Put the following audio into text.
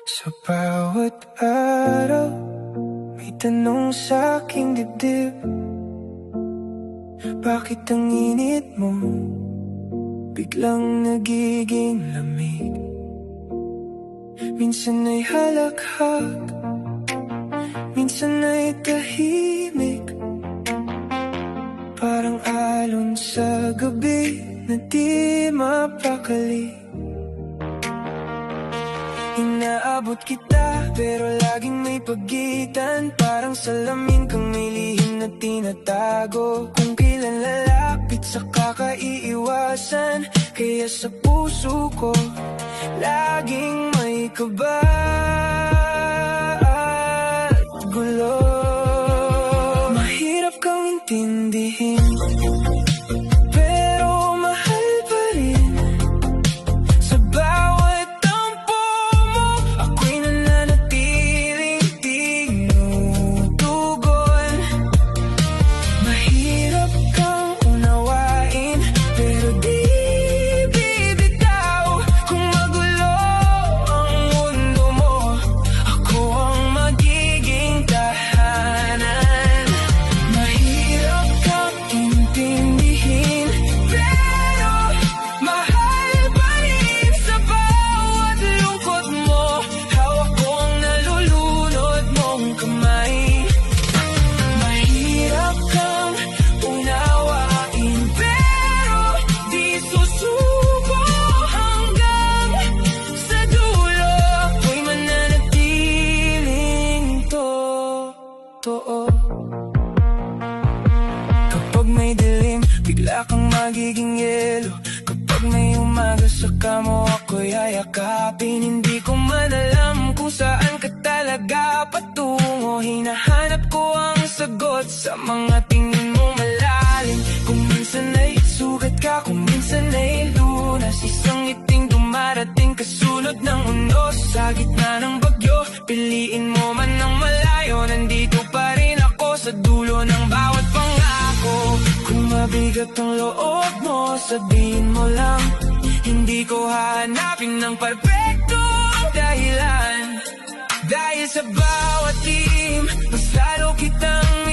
Sa bawat araw, may tanong sa aking dibdib. Bakit ang init mo biglang nagiging lamig? Minsan ay halakhak, minsan ay tahimik, parang alon sa gabi na di mapakali. Inaabot kita pero laging may pagitan, parang salamin kang may lihim na tinatago. Kung kailan lalapit sa kakaiiwasan, kaya sa puso ko laging may kaba at gulo. Mahirap kang intindihin, pero mahal pa rin. Sa bawat tampo mo, ako'y nananatiling tinutugon. Mahirap kang unawain, pero di bibitaw. Kung magulo ang mundo mo, ako ang magiging tahanan. Mahirap kang intindihin, pero mahal pa rin. Sa bawat lungkot mo, hawak ko ang nalulunod mong kamay. Mahirap kang unawain, pero di susuko hanggang sa dulo. Ako'y mananatiling totoo. Kapag may dilim, bigla kang magiging yelo. Kapag may umaga sa kamo, ako'y hayakapin. Hindi ko man alam kung saan ka talaga patungo. Hinahanap ko ang sagot sa mga tingin mo malalim. Kung minsan ay sugat ka, kung minsan ay lunas. Isang ngiting dumarating kasunod ng unos. Sa gitna ng bagyo, piliin mo man ng malayo, nandito pa rin ako sa dulo ng bawat pangako. Kung mabigat ang loob mo, sabihin mo lang. Hindi ko hahanapin ng perfectong dahilan. Dahil sa bawat team, mas lalo kitang